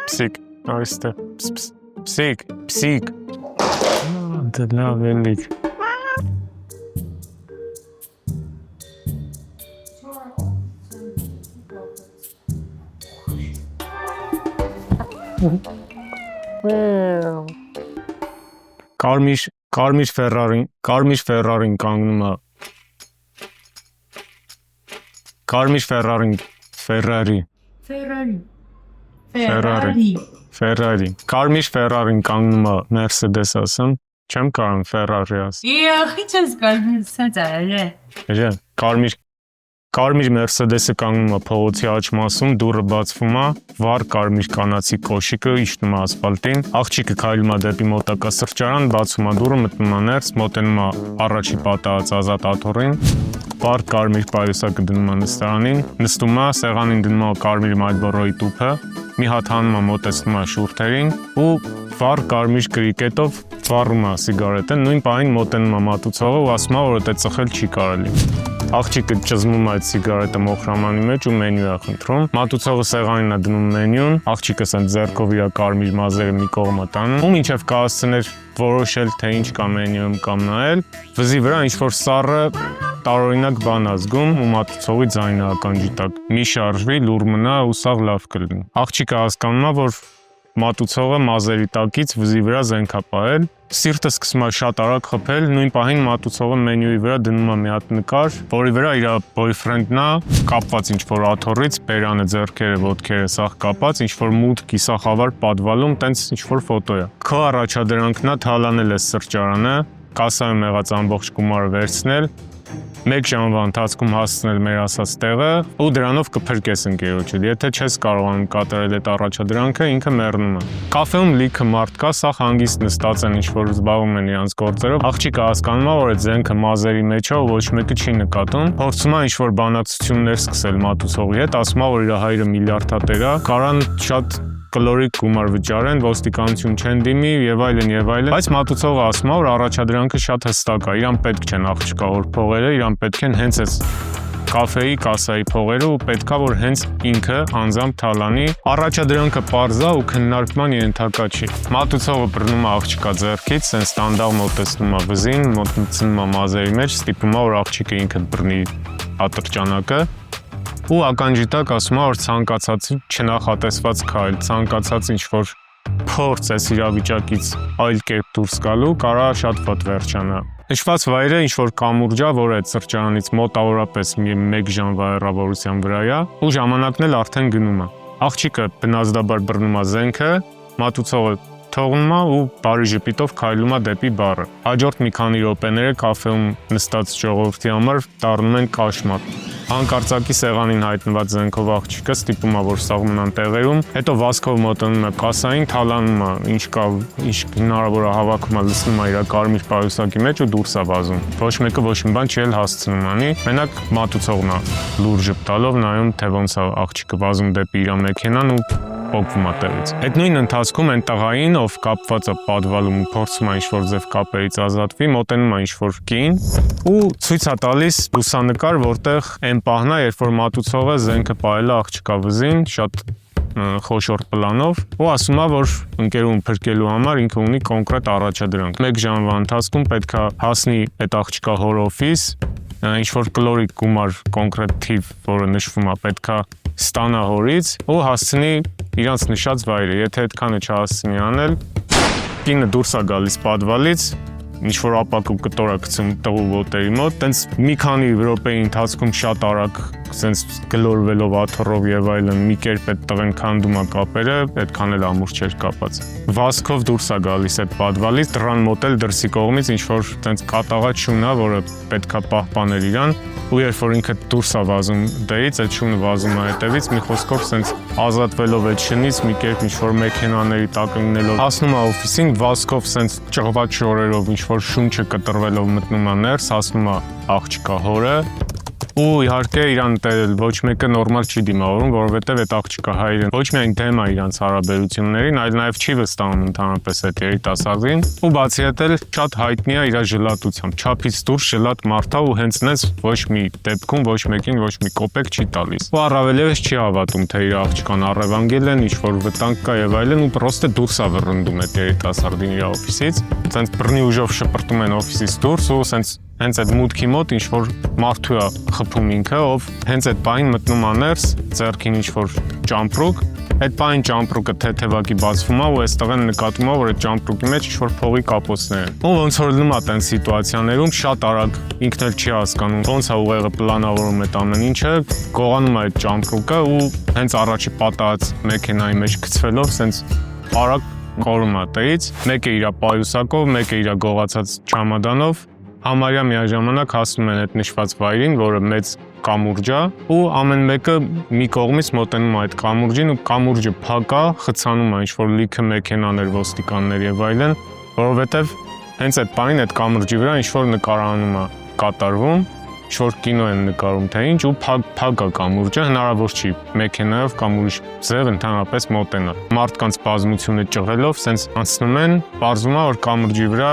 Psik, այստեղ, psik, դե լավ էլիք։ Կարմիր Ֆերրարին կանգնում է։ Ֆերրարի։ Կարմիր Ֆերրարին կանգնում է Mercedes ասեմ, չեմ կարող Ferrari ասեմ։ Ի՞նչ ես գալիս։ Կարմիր Mercedes-ը կանգնում է փողոցի աջ մասում, դուռը բացվում է, վառ կարմիր կանացի կոշիկը իջնում է ասֆալտին, աղջիկը քայլում է դեպի մոտակա սրճարան, բացում է դուռը, մտնում է ներս, մոտենում է առաջի պատահած ազատ աթոռին, վառ կարմիր պայուսակը դնում է նստարանին, նստում է, սեղանին դնում է կարմիր Marlboro-ի տուփը, մի հատ հանում է, մոտեցնում է շուրթերին ու վառ կարմիր կրիկետով վառում է սիգարետը, նույն պահին մոտենում է մատուցողը ու ասում է, որ դա ծխել չի կարելի։ Աղջիկը ճզմում է այդ սիգարետը մոխրամանի մեջ ու մենյու է խնդրում։ Մատուցողը սեղանին է դնում մենյուն, աղջիկը ասեն ձեռքով իր կարմիր մազերը մի կողմ է տանում, ու մինչև կհասցներ որոշել թե ինչ կա մենյուում կամ նայել, վզի վրա ինչ-որ սառը տարօրինակ բան է զգում ու մատուցողի ձայնը ականջի տակ։ Մի շարժվի, լուր մնա ու սաղ լավ կլինի։ Աղջիկը հասկանում է, որ մատուցողը մազերի տակից վզի վրա զենք է պահել, սիրտը սկսում է շատ արագ խփել, նույն պահին մատուցողը մենյուի վրա դնում է մի հատ նկար, որի վրա իր բոյֆրենդն է, կապված ինչ-որ աթոռից, բերանը, ձեռքերը, ոտքերը սաղ կապած, ինչ-որ մութ կիսախավար պատվալում, տենց ինչ-որ ֆոտո է։ Քո առաջադրանքն է թալանել է սրճարանը, կասայում եղած ամբողջ գումարը վերցնել, 1 ժամվա ընթացքում հասցնել մեր ասած տեղը ու դրանով կփրկես ընկերոջը։ Եթե չես կարողանում կատարել այդ առաջադրանքը, ինքը մեռնում է։ Կաֆեում լիքը մարդ կա, սա հանգիստ նստած են, ինչ-որ զբաղվում են իրենց գործերով։ Աղջիկը հասկանում է, որ այդ զենքը մազերի մեջ է ու ոչ մեկը չի նկատում։ Փորձում է ինչ-որ բանակցություններ սկսել մատուցողի հետ, ասում է, որ իր հայրը միլիարդատեր է, կարան շատ կլորիկ գումար վճարեն, ոստիկանություն չեն դիմի եւ այլն, բայց մատուցողը ասում է, որ առաջադրանքը շատ հստակ է, իրան պետք չեն աղջկա որ փողերը, իրան պետք են հենց այս կաֆեի կասայի փողերը ու պետքա որ հենց ինքը անձամբ թալանի, առաջադրանքը պարզ է ու քննարկման ենթակա չի։ Մատուցողը բռնում է աղջկա ձեռքից, սենց ստանդաղ մոտեցնում է վզին, մոտեցնում է մազերի մեջ, ստիպում է որ աղջիկը ինքը բռնի ատրճանակը ու ականջի տակ ասում է, որ ցանկացած չնախատեսված քայլ, ցանկացած ինչ-որ փորձ այս իրավիճակից այլ կերպ դուրս գալու կարա շատ վատ վերջանա։ Նշված վայրը ինչ-որ կամուրջ է, որ այդ սրճարանից մոտավորապես 1 ժամվա հեռավորության վրա է ու ժամանակն էլ արդեն գնում է։ Աղջիկը բնազդաբար բռնում է զենքը, մատուցողը թողնում է ու բարի ժպիտով քայլում է դեպի բարը։ Հաջորդ մի քանի րոպեները կաֆեում նստած ժողովրդի համար դառնում են կաշմար։ Հանկարծակի սեղանին հայտնված զենքով աղջիկը ստիպում է, որ սաղ մնան տեղերում, հետո վազքով մոտենում է կասային, թալանում է, ինչ կա, ինչ հնարավոր է հավաքում է, լցնում է իր կարմիր պայուսակի մեջ ու դուրս է վազում։ Ոչ մեկը ոչ մի բան չի էլ հասցնում անի, մենակ մատուցողն է լուր ժպտալով նայում, թե ոնց է աղջիկը վազում դեպի իր մեքենան ու փոկվում է տեղից։ Այդ նույն ընթացքում այն տղային, ով կապված է պատվալում ու փորձում է ինչ-որ ձև կապերից ազատվի, մոտենում է ինչ-որ կին ու ցույց է տալիս լուսանկար, որտեղ այն պահն է, երբ որ մատուցողը զենքը պահել է աղջկա վզին, շատ խոշոր պլանով ու ասում է, որ ընկերուն փրկելու համար ինքը ունի կոնկրետ առաջադրանք։ 1 ժամվա ընթացքում պետք է հասնի այդ աղջկա հոր օֆիս, ինչ-որ կլորիկ գումար կոնկրետ թիվ, որը նշվում է, պետք է ստանա հորից ու հասցնի իրանց նշած վայրը։ Եթե այդքանը չհասցնի անել, կինը դուրս է գալիս պատվալից, ինչ-որ ապակու կտոր է գցում տղու ոտերի մոտ, տենց մի քանի րոպեի ընթացքում շատ արագ սենց գլորվելով աթոռով եւ այլն մի կերպ այդ տղեն քանդում է կապերը, այդքան էլ ամուր չէր կապած։ Վազքով դուրս է գալիս այդ պատվալից, դռան մոտ էլ դրսի կողմից ինչ-որ տենց կատաղած շուն է, որը պետքա պահպանել իրան, ու երբ որ ինքը դուրս է վազում դերից, այդ շունը վազում է հետևից, մի խոսքով սենց ազատվելով այդ շնից, մի կերպ ինչ-որ մեքենաների տակ ընկնելով, հասնում է օֆիսին, վազքով սենց ճղված շորերով ինչ-որ շունչը կտրվելով մտնում է ներս, հասնում է աղջկա հորը, Ու իհարկե իրան ոչ մեկը նորմալ չի դիմավորում, որովհետև այդ աղջիկը հայրեն ոչ միայն դեմ է իրանց հարաբերություններին, այլ նաև չի վստահում ընդհանրապես այդ երիտասարդին, ու բացի այդ էլ շատ հայտնի է իր ժլատությամբ, չափից դուրս ժլատ մարդ է ու հենց նենց ոչ մի դեպքում ոչ մեկին ոչ մի կոպեկ չի տալիս։ Ու առավելևս չի հավատում, թե իր աղջկան առևանգել են, ինչ-որ վտանգ կա եւ այլն, ու պրոստը դուրս է վռնդում այդ երիտասարդին իր օֆիսից, սենց բռնի ուժով շպրտում են օֆիսից դուրս ու սենց հենց այդ մուտքի մոտ ինչ-որ մարդու է խփում ինքը, ով հենց այդ պահին մտնում է ներս, ձեռքին ինչ-որ ճամպրուկ, այդ պահին ճամպրուկը թեթևակի բացվում է ու այստեղ են նկատում է, որ այդ ճամպրուկի մեջ ինչ-որ փողի կապոցներ են։ Ու ոնց որ լինում է տեն սիտուացիաներում շատ արագ ինքն էլ չի հասկանում ոնց է ուղեղը պլանավորում այդ ամեն ինչը, գողանում է այդ ճամպրուկը ու հենց առաջի պատահած մեքենայի մեջ գցվելով սենց արագ կորում է տեից, մեկը իր պայուսակով, մեկը իր գողացած չամադանով համարյա միաժամանակ հասնում են այդ նշված վայրին, որը մեծ կամուրջ է, ու ամեն մեկը մի կողմից մոտենում է այդ կամուրջին ու կամուրջը փակ է, խցանում է ինչ-որ լիքը մեքենաներ, ոստիկաններ եւ այլն, որովհետեւ հենց այդ բանին այդ կամուրջի վրա ինչ-որ նկարահանում է կատարվում, ինչ-որ կինո են նկարում թե ինչ ու փակ է կամուրջը, հնարավոր չի մեքենայով կամ ուրիշ ձև ընդհանրապես մոտենալ։ Մարդկանց բազմությունը ճղելով սենց անցնում են, պարզվում է, որ կամուրջի վրա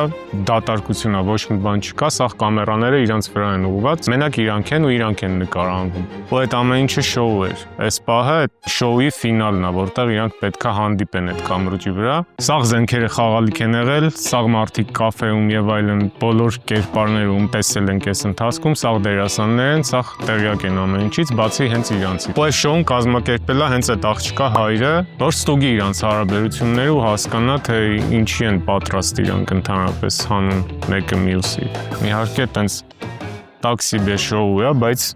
դատարկություն է, ոչ մի բան չկա, սաղ կամերաները իրանց վրա են ուղղված, մենակ իրանք են ու իրանք են նկարահանվում։ Ու այդ ամեն ինչը շոու էր։ Այս պահը այդ շոուի ֆինալն է, որտեղ իրանք պետքա հանդիպեն այդ կամուրջի վրա։ Սաղ զենքերը խաղալիք են եղել, սաղ մարդիկ կաֆեում եւ այլն բոլոր կերպարներում տեսել են այս ընթացքում, սաղ դերասաններ են, սաղ տեղյակ են ամեն ինչից, բացի հենց իրանցից։ Ու այս շոուն կազմակերպել է հենց այդ աղջկա հայրը, որ ստուգի իրանց հարաբերությունները ու հասկանա, թե ինչի են պատրաստ իրանք ընդհանրապես հանում մեկը մյուսի։ Իհարկե տենց տաքսիբե շոու է, բայց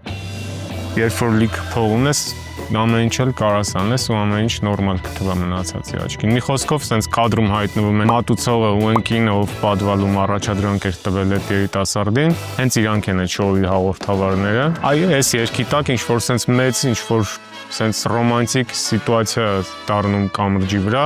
երբ որ լիք փող ունես, ամեն ինչ էլ կարաս անես ու ամեն ինչ նորմալ կթվա մնացածի աչքին։ Մի խոսքով սենց կադրում հայտնվում են մատուցողը ու ընկինը, ով պատվալում առաջադրանք էր տվել այդ երիտասարդին, հենց իրանք են այդ շոուի հաղորդավարները։ Այս երգի տակ ինչ-որ սենց մեծ, ինչ-որ սենց ռոմանտիկ սիտուացիա դառնում կամրջի վրա,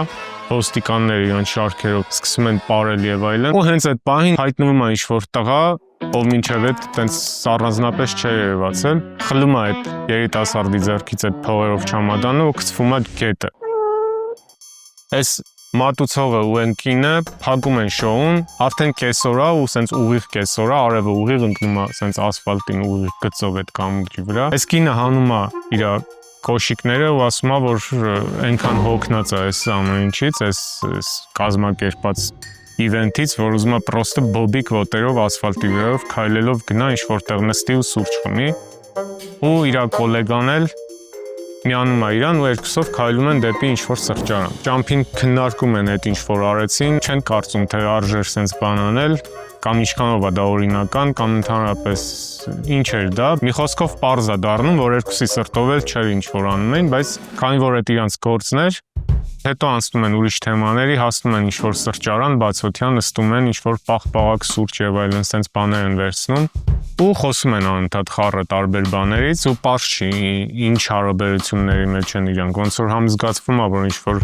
ոստիկանները իրանց շարքերով սկսում են պարել եւ այլն, ու հենց այդ պահին հայտնվում է ինչ-որ տղա, ով մինչև այդ տենց առանձնապես չէր երևացել, խլում է այդ երիտասարդի ձեռքից այդ փողերով չամադանը ու գցվում է գետը։ Այս մատուցողը ու ընկինը փակում են շոուն, արդեն կեսօր է ու սենց ուղիղ կեսօր է, արևը ուղիղ ընկնում է սենց ասֆալտին ուղիղ գծով այդ կամուրջի վրա։ Այս կինը հանում է իր կոշիկները ու ասում է, որ այնքան հոգնած է այս ամեն ինչից, այս կազմակերպած իվենթից, որ ուզում է պրոստը բոբիկ ոտերով ասֆալտի վրայով քայլելով գնա ինչ-որտեղ նստի ու սուրճ խմի, ու իր գոլեգան էլ միանում է իրան ու երկուսով քայլում են դեպի ինչ-որ սրճարան։ Ճամփին քննարկում են այդ ինչ-որ արեցին, չեն կարծում, թե արժեր սենց բան անել, կամ ինչքանով է դա օրինական, կամ ընդհանրապես ինչ էր դա։ Մի խոսքով պարզ է դառնում, որ երկուսի սրտով էլ չէր ինչ-որ անում էին, բայց քանի որ այդ իրանց գործն էր, հետո անցնում են ուրիշ թեմաների, հասնում են ինչ-որ սրճարան, բացօթյա նստում են, ինչ-որ պաղ-պաղակ սուրճ եւ այլն սենց բաներ են վերցնում ու խոսում են անընդհատ խառը տարբեր բաներից ու պարզ չի ինչ հարաբերությունների մեջ են իրանք, ոնց որ համ զգացվում է, որ ինչ-որ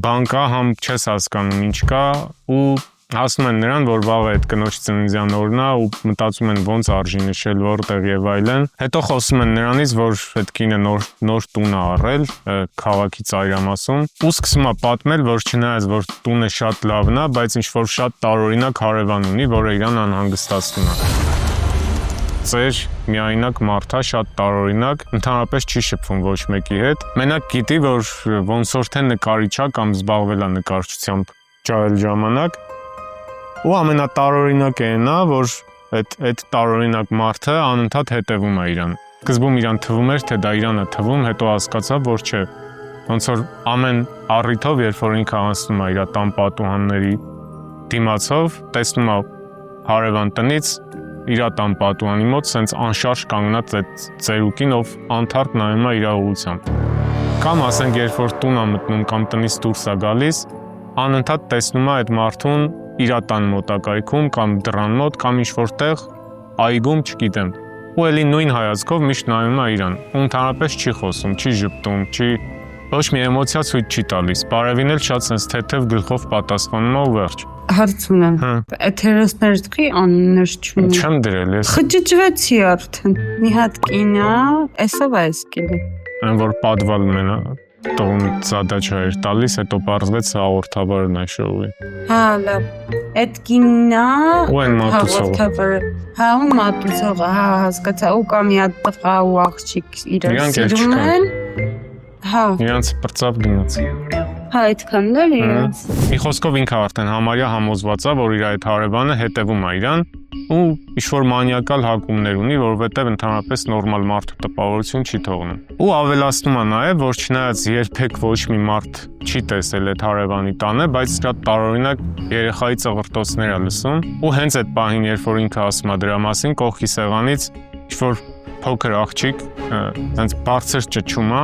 բան կա, համ չես հասկանում ինչ կա ու հասնում են նրան, որ վաղը այդ կնոջ ծննդյան օրն է ու մտածում են ոնց արժի նշել, որտեղ եւ այլն։ Հետո խոսում են նրանից, որ այդ կինը նոր տուն է առել քաղաքի ծայրամասում ու սկսում է պատմել, որ չնայած որ տունը շատ լավն է, բայց ինչ որ շատ տարօրինակ հարևան ունի, որը իրան անհանգստացնում է։ Ծեր միայնակ մարդ է, շատ տարօրինակ, ընդհանրապես չի շփվում ոչ մեկի հետ։ Մենակ գիտի, որ ոնց որ թե նկարիչ է կամ զբաղվել է նկարչությամբ ճարել ժամանակ։ Ու ամենատարօրինակը նա, որ այդ տարօրինակ մարդը անընդհատ հետևում է իրան։ Սկզբում իրան թվում էր, թե դա իրան է թվում, հետո հասկացավ, որ չէ։ Ոնց որ ամեն առիթով, երբ որ ինքը անցնում է իր տան պատուհանների դիմացով, տեսնում է հարևան տնից իր տան պատուհանի մոտ սենց անշարժ կանգնած այդ ծերուկին, ով անթարթ նայում է իր ուղղությամբ։ Կամ ասենք, երբ որ տուն է մտնում կամ տնից դուրս է գալիս, անընդհատ տեսնում է այդ մարդուն իր տան մոտակայքում կամ դռան մոտ կամ ինչ-որ տեղ այգում, չգիտեմ։ Ու էլի նույն հայացքով միշտ նայում է իրան։ Ու ընդհանրապես չի խոսում, չի ժպտում, ոչ մի էմոցիա ցույց չի տալիս։ Բարևին էլ շատ սենց թեթև գլխով պատասխանում է ու վերջ։ Հարց ունեմ։ Այդ հերոսների անուններ չունի։ Չեմ դրել ես։ Խճճվեցի արդեն։ Մի հատ կին է, էսով է սկիլը։ Այն որ պատվալում են տողում զադաչա էր տալիս, հետո պարզվեց հաղորդավարն է շոուի։ Հա, լավ։ Այդ կինն է։ Ու այն մատուցողը։ Հա, ու մատուցողը, հա, հասկացա, ու կա մի հատ տղա ու աղջիկ իրար սիրում են։ Հա։ Իրանց պրծավ գնաց։ Հա, այդքանն էլ իրենց։ Մի խոսքով ինքը արդեն համարյա համոզված է, որ իր այդ հարևանը հետևում է իրան ու ինչ-որ մանիակալ հակումներ ունի, որովհետև ընդհանրապես նորմալ մարդու տպավորություն չի թողնում։ Ու ավելացնում է նաև, որ չնայած երբեք ոչ մի մարդ չի տեսել այդ հարևանի տանը, բայց շատ տարօրինակ երեխայի ծղրտոցներ է լսում, ու հենց այդ պահին, երբ որ ինքը ասում է դրա մասին, կողքի սեղանից ինչ-որ փոքր աղջիկ, այնց բարձր ճչում է,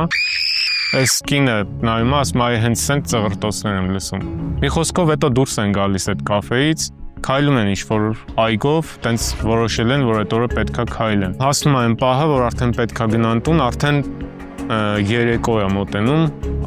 այս կինը նայում է, ասում է հենց սենց ծղրտոցներ եմ լսում։ Մի խոսքով հետո դուրս են գալիս այդ կաֆեից, քայլում են ինչ-որ այգով, տենց որոշել են, որ այդ օրը պետքա քայլեն։ Հասնում է այն պահը, որ արդեն պետքա գնան տուն, արդեն երեկո է մոտենում,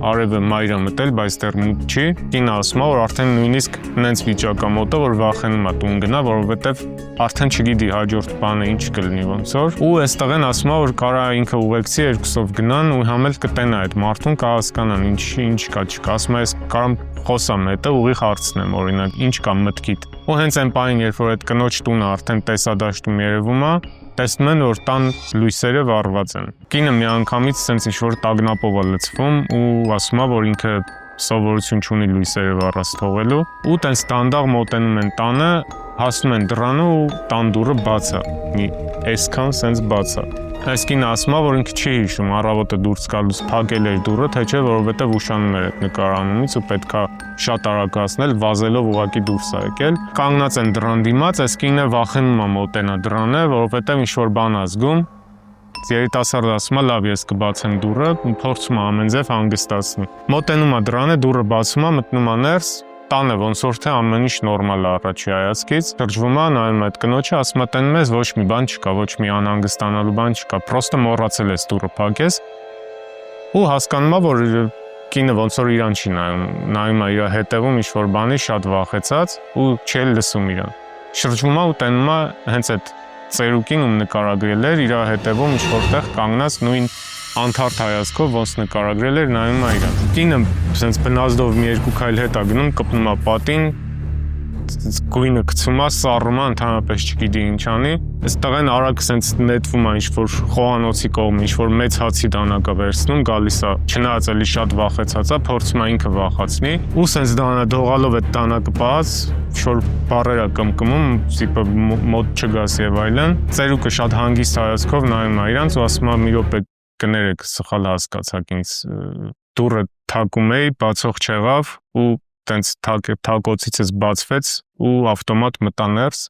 արևը մայր է մտել, բայց դեռ մութ չի։ Կինը ասում է, որ արդեն նույնիսկ նենց վիճակա մոտը, որ վախենում է տուն գնա, որովհետև արդեն չգիտի հաջորդ բանը ինչ կլինի ոնց որ։ Ու այստեղ են ասում, որ կարա ինքը ուղեկցի երկուսով գնան ու համել կտենա այդ մարդուն, կհասկանան ինչ կա չկա։ Ասում է, ես կարամ խոսամ հետը, ուղիղ հարցնեմ, օրինակ, ինչ կա մտքիդ։ Ու հենց այն պահին, երբ որ այդ կնոջ տունը արդեն տեսադաշտում երևում է, տեսնում են, որ տան լույսերը վառված են։ Կինը միանգամից սենց ինչ-որ տագնապով է լցվում ու ասում է, որ ինքը սովորություն չունի լույսերը վառած թողելու, ու տենց դանդաղ մոտենում են տանը, հասնում են դռանը ու տան դուռը բաց է, մի այսքան սենց բաց է։ Այս կինը ասում է, որ ինքը չի հիշում առավոտը դուրս գալուց փակել էր դուռը, թե չէ, որովհետև ուշանում էր այդ նկարանունից ու պետքա շատ արագացնել, վազելով ուղակի դուրս է եկել։ Կանգնած են դռան դիմաց, այս կինը վախենում է մոտենա դռանը, որովհետև ինչ-որ բան է զգում։ Երիտասարդը ասում է, լավ, ես կբացեմ դուռը, փորձում է ամեն ձև հանգստացնել։ Մոտենում է դռանը, դուռը բացում է, մտնում է ներս, տանը ոնց որ թե ամեն ինչ նորմալ է առաջի հայացքից, շրջվում է, նայում է այդ կնոջը, ասում է, տենում ես, ոչ մի բան չկա, ոչ մի անհանգստանալու բան չկա, պրոստը մոռացել ես դուռը փակես։ Ու հասկանում է, որ կինը ոնց որ իրան չի նայում է իր հետևում ինչ-որ բանի, շատ վախեցած ու չի լսում իրան։ Շրջվում է ու տենում է հենց այդ ծերուկին ում նկարագրել էր, իր հետևում ինչ-որտեղ կանգնած նույն անթարթ հայացքով ոնց նկարագրել էր, նայում է իրան։ Կինը սենց բնազդով մի երկու քայլ հետ է գնում, կպնում է պատին, գույնը գցում է, սառում է, ընդհանրապես չգիտի ինչ անի։ Այստեղ են արագ սենց նետվում է ինչ-որ խոհանոցի կողմ, ինչ-որ մեծ հացի դանակը վերցնում, գալիս է, չնայած էլի շատ վախեցած է, փորձում է ինքը վախացնի, ու սենց դողալով այդ դանակը պահած, ինչ-որ բառեր է կմկմում, սիպը մոտ չգաս եւ այլն։ Ծերուկը շատ հանգիստ հայացքով նայում է իրանց ու ասում է՝ մի րոպե կներեք, սխալ հասկացաք ինձ, դուռը թակում էի, բացող չեղավ ու տենց թակոցիցս բացվեց ու ավտոմատ մտա ներս։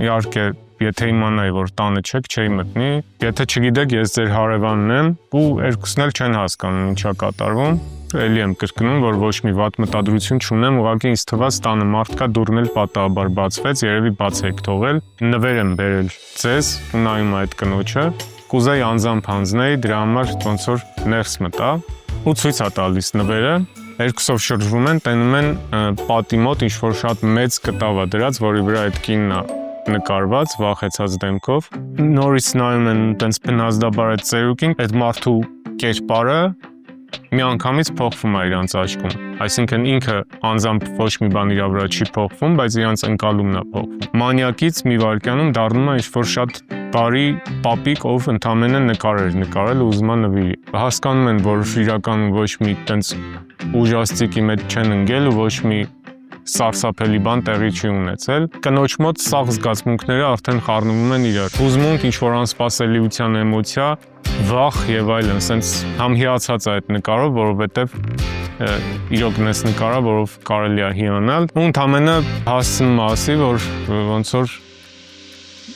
Իհարկե, եթե իմանայի, որ տանը չեք, չէի մտնի։ Եթե չգիտեք, ես ձեր հարևանն եմ ու երկուսն էլ չեն հասկանում ինչա կատարվում։ Էլի եմ կրկնում, որ ոչ մի վատ մտադրություն չունեմ, ուղղակի ինձ թվաց տանը մարդ կա, դուռն էլ պատահաբար բացվեց, երևի բաց եք թողել։ Նվեր եմ բերել ձեզ ու նայում այդ կնոջը։ Կուզեի անձամբ հանձնեի, դրա համար ոնց որ ներս մտա ու ցույց է տալիս նվերը։ Երկուսով շրջվում են, տենում են պատի մոտ ինչ-որ շատ մեծ կտավ է դրած, որի վրա այդ կինն է նկարված, վախեցած դեմքով։ Նորից նայում են տենց բնազդաբար այդ ծերուկին, այդ մարդու կերպարը միանգամից փոխվում է իրանց աչքում։ Այսինքն ինքը անձամբ ոչ մի բան իր վրա չի փոխվում, բայց իրանց ընկալումն է փոխվում։ Մանյակից մի վայրկյանում դառնում է ինչ-որ շատ բարի պապիկ, ով ընդամենը նկարեր նկարել ու ուզում է նվիրի։ Հասկանում են, որ իրականում ոչ մի տենց ուժաստիկի մեջ չեն ընկել ու ոչ մի սարսափելի բան տեղի չի ունեցել։ Կնոջ մոտ սաղ զգացմունքները արդեն խառնվում են իրար։ Հուզմունք, ինչ-որ անսպասելիության էմոցիա, վախ եւ այլն, սենց համ հիացած է այդ նկարով, որովհետեւ իրոք նես նկարա, որով կարելի է հիանալ։ Ու ընդամենը հասցնում ասի, որ ոնց որ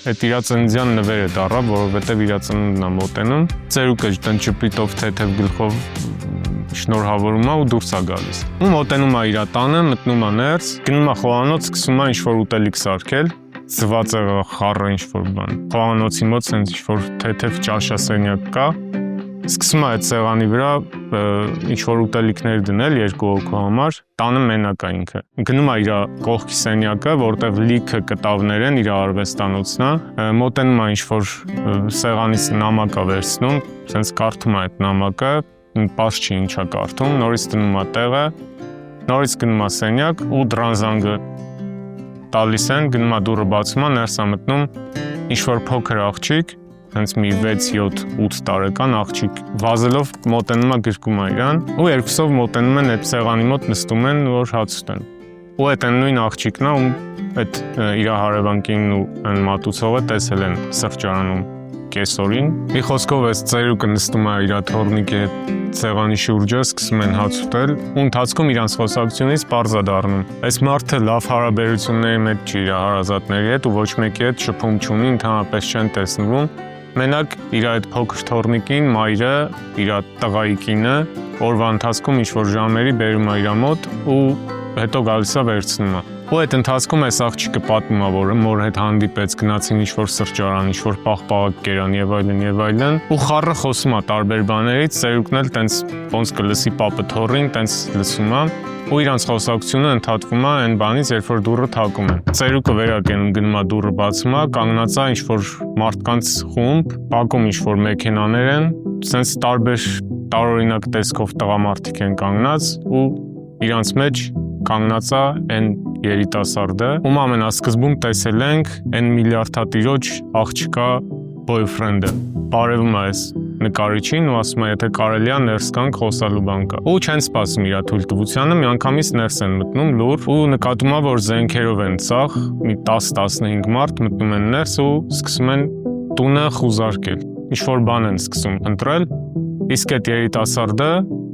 այդ իրա ծննդյան նվերը դառավ, որովհետեւ իրա ծնունդն է մոտենում։ Ծերուկը տեն ճպրիտով թեթև գլխով շնորհավորում է ու դուրս է գալիս։ Ու մոտենում է իր տանը, մտնում է ներս, գնում է խոհանոց, սկսում է ինչ-որ ուտելիք սարքել, ծվածեղը խառը ինչ-որ բան։ Խոհանոցի մոտ սենց ինչ-որ թեթև ճաշասենյակ կա, Սկսում է այդ սեղանի վրա ինչ-որ ուտելիքներ դնել 2 հոգու համար, տանը մենակ է ինքը։ Գնում է իր կողքի սենյակը, որտեղ լիքը կտավներ են, իր արվեստանոցն է, մոտենում է ինչ-որ սեղանից նամակ է վերցնում, սենց կարդում է այդ նամակը, պարզ չի ինչա կարդում, նորից դնում է տեղը, նորից գնում է սենյակ ու դռան զանգը տալիս են, գնում է դուռը բացում է, ներս է մտնում ինչ-որ փոքր աղջիկ, հենց մի 6-7-8 տարեկան աղջիկ վազելով մոտենում է գրկում է իրան ու երկուսով մոտենում են այդ սեղանի մոտ նստում են որ հաց ուտեն ու այդ նույն աղջիկն է ում այդ իր հարևանքին ու այն մատուցողը տեսել են սրճարանում կեսօրին մի խոսքով այս ծերուկը նստում է իր թորնիկի հետ սեղանի շուրջը սկսում են հաց ուտել ու ընթացքում իրանց խոսակցությունից պարզ է դառնում այս մարդը լավ հարաբերությունների մեջ չի իր հարազատների հետ ու ոչ մեկի հետ շփում չունի ընդհանրապես չեն տեսնվում Մենակ իր այդ փոքր թորնիկին, մայրը, իր տղայի կինը, օրվա ընթացքում ինչ-որ ժամերի բերում է իր մոտ ու հետո գալիս է վերցնում է։ Ու այդ ընթացքում այս աղջիկը պատմում է, որ մոր հետ հանդիպեց, գնացին ինչ-որ սրճարան, ինչ-որ պաղպաղակ կերան եւ այլն։ Ու խառը խոսում է տարբեր բաներից, ծերուկն էլ տենց ոնց կլսի պապը թորին, տենց լսում է։ Ու իրանց խոսակցությունը ընդհատվում է այն բանից, երբ որ դուռը թակում են։ Ծերուկը վերակենում գնում է դուռը բացում է, կանգնած է ինչ-որ մարդկանց խումբ, բակում ինչ-որ մեքենաներ են, սենց տարբեր տարօրինակ տեսքով տղամարդիկ են կանգնած ու իրանց մեջ կանգնած է այն երիտասարդը, ում ամենասկզբում տեսել ենք այն միլիարդատիրոջ աղջկա boyfriend-ը։ Բարևում է այս նկարիչին ու ասում է, եթե կարելի է ներս կանք խոսալու բան կա։ Ու չեն սպասում իր թույլտվությանը, միանգամից ներս են մտնում լուր ու նկատում է, որ զենքերով են ծախ, մի 10-15 մարդ մտնում են ներս ու սկսում են տունը խուզարկել։ Ինչ-որ բան են սկսում ընտրել, իսկ այդ երիտասարդը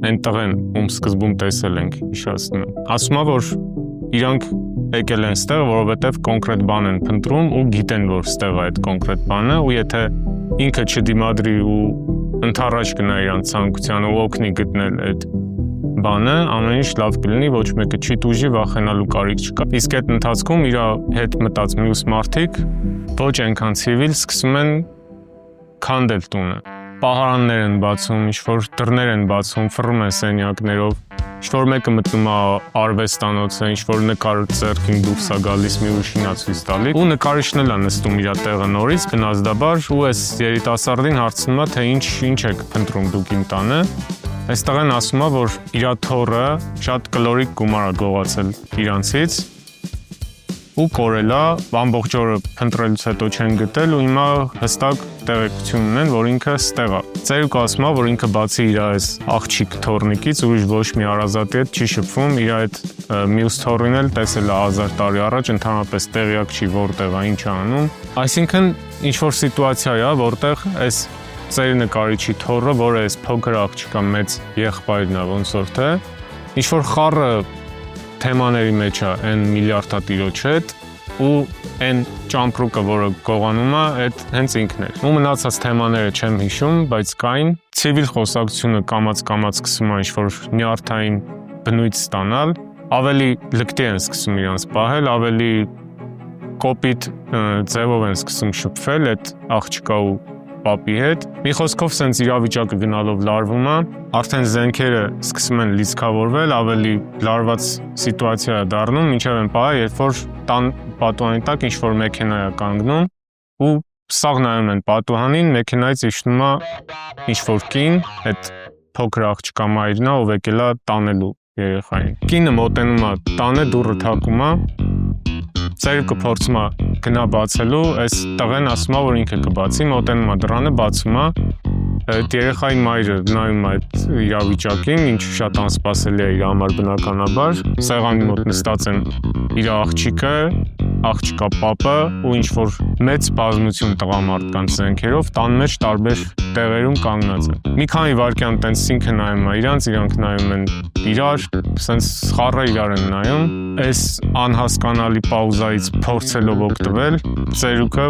այն տղեն, ում սկզբում տեսել ենք, հիշեցնում եմ, ասում է, որ իրանք եկել են ստեղ, որովհետև կոնկրետ բան են փնտրում ու գիտեն, որ ստեղ է այդ կոնկրետ բանը ու եթե ինքը չդիմադրի ու ընդառաջ գնա իրանց ցանկությանը ու օգնի գտնել այդ բանը, ամեն ինչ լավ կլինի, ոչ մեկը չի տուժի, վախենալու կարիք չկա։ Իսկ այդ ընթացքում իր հետ մտած մյուս մարդիկ ոչ այնքան ցիվիլ սկսում են քանդել տունը։ Պահարաններ են բացում, ինչ-որ դռներ են բացում, ֆռում են սենյակներով, ինչ-որ մեկը մտնում է արվեստանոցը, ինչ-որ նկար ձեռքին դուրս է գալիս մի ուրիշին է ցույց տալի ու նկարիչն էլ է նստում իր տեղը նորից գնազդաբար ու այս երիտասարդին հարցնում է, թե ինչ եք փնտրում դուք իմ տանը։ Այս տղան ասում է, որ իր թոռը շատ կլորիկ գումար է գողացել իրանցից ու կորել է, ամբողջ օրը փնտրելուց հետո չեն գտել ու հիմա հստակ տեղեկություն ունեն, որ ինքը ստեղ է։ Ծերուկը ասում է, որ ինքը բացի իր այս աղջիկ թորնիկից ուրիշ ոչ մի հարազատի հետ չի շփվում, իր այդ մյուս թորին էլ տեսել է 1000 տարի առաջ, ընդհանրապես տեղյակ չի որտեղ է, ինչ է անում։ Այսինքն ինչ-որ սիտուացիա է, որտեղ այս ծերի նկարիչի թոռը, որը այս փոքր աղջիկա մեծ եղբայրն է ոնց որ թե, ինչ-որ խառը թեմաների մեջ է այն միլիարդատիրոջ հետ ու այն ճամպրուկը, որը գողանում է, այդ հենց ինքն էր։ Ու մնացած թեմաները չեմ հիշում, բայց կային ցիվիլ խոսակցությունը կամաց-կամաց սկսում է ինչ-որ նյարդային բնույթ ստանալ, ավելի լկտի են սկսում իրանց պահել, ավելի կոպիտ ձևով են սկսում շփվել այդ աղջկա ու պապի հետ։ Մի խոսքով սենց իրավիճակը գնալով լարվում է, արդեն զենքերը սկսում են լիցքավորվել, ավելի լարված սիտուացիա է դառնում, մինչև այն պահը, երբ որ տան պատուհանի տակ ինչ-որ մեքենա է կանգնում ու սաղ նայում են պատուհանին, մեքենայից իջնում է ինչ-որ կին, այդ փոքր աղջկա մայրն է, ով եկել է տանելու երեխային։ Կինը մոտենում է տանը, դուռը թակում է, ծերուկը փորձում է գնա բացելու, այս տղեն ասում է, որ ինքը կբացի, մոտենում է դռանը, բացում է, այդ երեխայի մայրը նայում է այդ իրավիճակին, ինչ շատ անսպասելի է իր համար բնականաբար, սեղանի մոտ նստած են իր աղջիկը, աղջկա պապը ու ինչ-որ մեծ բազմություն տղամարդկանց զենքերով տան մեջ տարբեր տեղերում կանգնած են։ Մի քանի վայրկյան տենց ինքը նայում է իրանք նայում են իրար, սենց խառը իրար են նայում, այս անհասկանալի պաուզայից փորձելով օգտվել, ծերուկը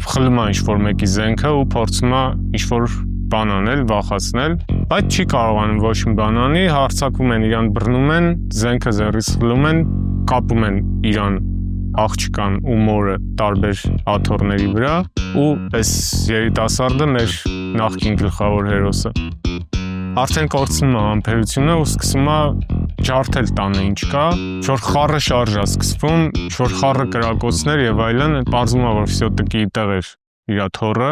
խլում է ինչ-որ մեկի զենքը ու փորձում է ինչ-որ բան անել, վախացնել, բայց չի կարողանում ոչ մի բան անի, հարձակվում են իրան, բռնում են, զենքը ձեռից խլում են, կապում են իրան աղջկան ու մորը տարբեր աթոռների վրա ու այս երիտասարդը մեր նախկին գլխավոր հերոսը արդեն կորցնում է համբերությունը ու սկսում է ջարդել տանը ինչ կա, որ խառը շարժ է սկսվում, որ խառը կրակոցներ եւ այլն, պարզվում է որ վсё-таки տեղ էր իր թոռը,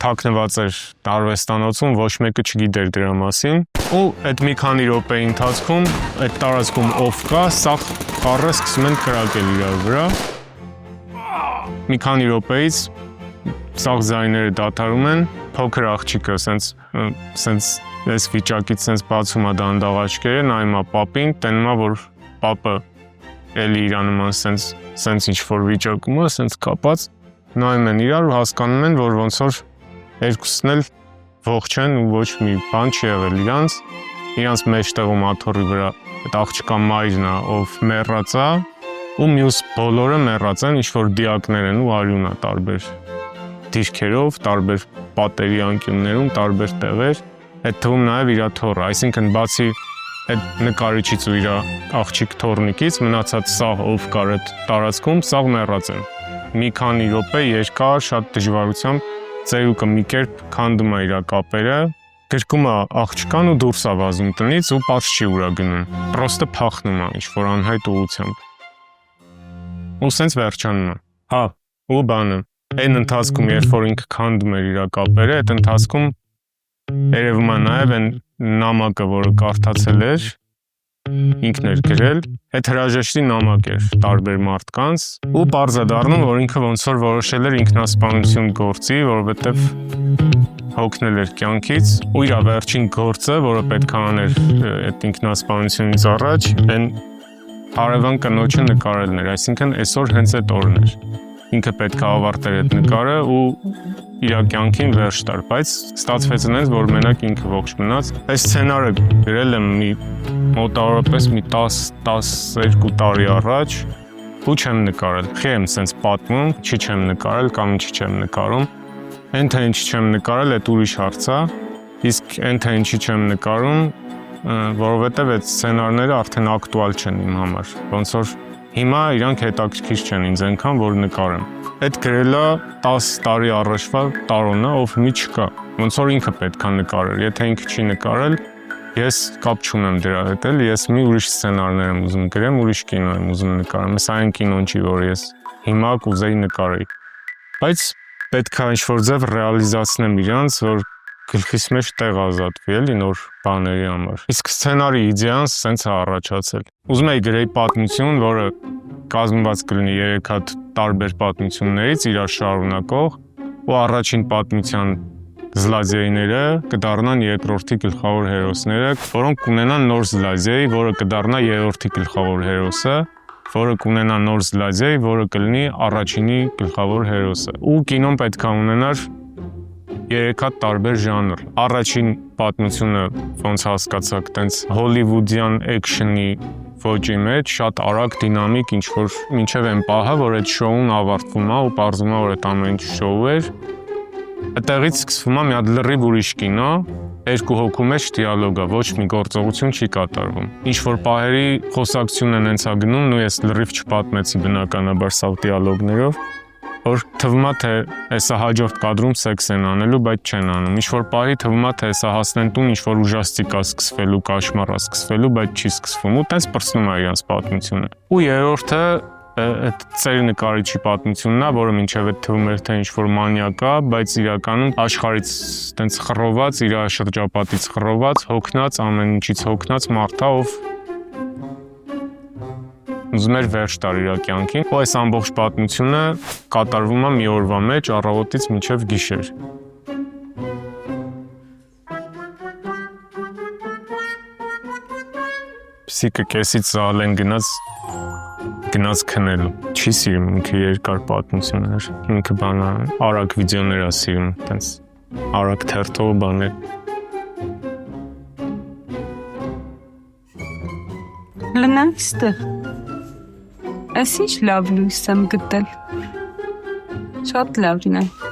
թաքնված էր արվեստանոցում, ոչ մեկը չգիտեր դրա մասին ու այդ մի քանի րոպեի ընթացքում այդ տարածքում ով կա, սա խառը սկսում են կրակել իր վրա մի քանի րոպեից սաղ ձայները դադարում են, փոքր աղջիկը սենց այս վիճակից սենց բացում է դանդաղ աչքերը, նայում է պապին, տենում է որ պապը էլի իր նման սենց ինչ-որ վիճակում է, սենց կապած, նայում են իրար ու հասկանում են, որ ոնց որ երկուսն էլ ողջ են ու ոչ մի բան չի եղել իրանց մեջտեղում աթոռի վրա այդ աղջկա մայրն է, ով մեռած է ու մյուս բոլորը մեռած են, ինչ-որ դիակներ են ու արյուն է տարբեր դիրքերով, տարբեր պատերի անկյուններում, տարբեր տեղեր, այդ թվում նաև իր թոռը, այսինքն բացի այդ նկարիչից ու իր աղջիկ թոռնիկից մնացած սաղ ով կար այդ տարածքում, սաղ մեռած են։ Մի քանի րոպե երկար, շատ դժվարությամբ ծերուկը մի կերպ քանդում է իր կապերը, գրկում է աղջկան ու դուրս է վազում տնից ու պարզ չի ուրա գնում, պրոստը փախնում է ինչ-որ անհայտ ուղղությամբ։ Ու սենց վերջանում է։ Հա, ու բանը, այն ընթացքում, երբ որ ինքը քանդում էր իր կապերը, այդ ընթացքում երևում է նաև այն նամակը, որը կարդացել էր, ինքն էր գրել, այդ հրաժեշտի նամակ էր տարբեր մարդկանց ու պարզ է դառնում, որ ինքը ոնց որ որոշել էր ինքնասպանություն գործի, որովհետև հոգնել էր կյանքից ու իր վերջին գործը, որը պետք է աներ այդ ինքնասպանությունից առաջ, այն հարևան կնոջը նկարելն էր, այսինքն այսօր հենց այդ օրն էր։ Ինքը պետք է ավարտեր այդ նկարը ու իր կյանքին վերջ տար, բայց ստացվեց այնպես, որ մենակ ինքը ողջ մնաց։ Այս սցենարը գրել եմ մոտավորապես մի 10-12 տարի առաջ ու չեմ նկարել։ Խի եմ սենց պատմում, չի չեմ նկարել կամ ինչի չեմ նկարում։ Այն թե ինչի չեմ նկարել, այդ ուրիշ հարց է։ Իսկ այն թե ինչի չեմ նկարում, որովհետև այդ սցենարները արդեն ակտուալ չեն իմ համար։ Ոնց որ հիմա իրանք հետաքրքիր չեն ինձ այնքան, որ նկարեմ։ Այդ գրելա 10 տարի առաջվա տարոնը, ով մի չկա։ Ոնց որ ինքը պետք է նկարել։ Եթե ինքը չի նկարել, ես կապ չունեմ դրա հետ, ես մի ուրիշ սցենարներ եմ ուզում գրեմ, ուրիշ կինո եմ ուզում նկարեմ։ Սա այն կինոն չի, որ ես հիմա կուզեի նկարեի։ Բայց պետք է ինչ-որ ձև ռեալիզացնեմ իրանց, որ գլխիս մեջ տեղ ազատվի էլի նոր բաների համար։ Իսկ սցենարի իդեան սենց է առաջացել։ Ուզում էի գրեի պատմություն, որը կազմված կլինի 3 հատ տարբեր պատմություններից իրար շարունակող ու առաջին պատմության զլազեիները կդառնան երկրորդի գլխավոր հերոսները, որոնք կունենան նոր զլազեի, որը կդառնա երրորդի գլխավոր հերոսը, որը կունենա նոր զլազեի, որը կլինի առաջինի գլխավոր հերոսը։ Ու կինոն պետք է ունենար 3 հատ տարբեր ժանր։ Առաջին պատմությունը, ոնց հասկացաք, տենց հոլիվուդյան էքշնի ոճի մեջ, շատ արագ, դինամիկ, ինչ-որ մինչև այն պահը, որ այդ շոուն ավարտվում է ու պարզվում է, որ այդ ամեն ինչ շոու էր, այդտեղից սկսվում է մի հատ լրիվ ուրիշ կինո, երկու հոգու մեջ դիալոգ է, ոչ մի գործողություն չի կատարվում։ Ինչ-որ պահերի խոսակցությունն հենց է գնում, ու ես լրիվ չպատմեցի բնականաբար սաղ դիալոգներով, որ թվում է թե հեսա հաջորդ կադրում սեքս են անելու, բայց չեն անում։ Ինչ-որ պահի թվում է թե հեսա հասնեն տուն, ինչ-որ ուժաստիկ է սկսվելու, կաշմար է սկսվելու, բայց չի սկսվում ու տենց պրծնում է իրանց պատմությունը։ Ու երրորդը այդ ծեր նկարիչի պատմությունն է, որը մինչև այդ թվում էր թե ինչ-որ մանյակ է, բայց իրականում աշխարհից տենց խռոված, իր շրջապատից խռոված, հոգնած, ամեն ինչից հոգնած մարդ է, ով ուզում էր վերջ տար իր կյանքին, ու այս ամբողջ պատմությունը կատարվում է մի օրվա մեջ, առավոտից մինչև գիշեր։ Պսիկը կեսից զալեն գնաց քնելու։ Չի սիրում, ինքը երկար պատմություններ, ինքը բանա արագ վիդեոներ է սիրում, տենց արագ թերթող բաներ։ Լնանք ստեղ։ Այս ինչ լավ լույս եմ գտել։ Շատ լավ լինի։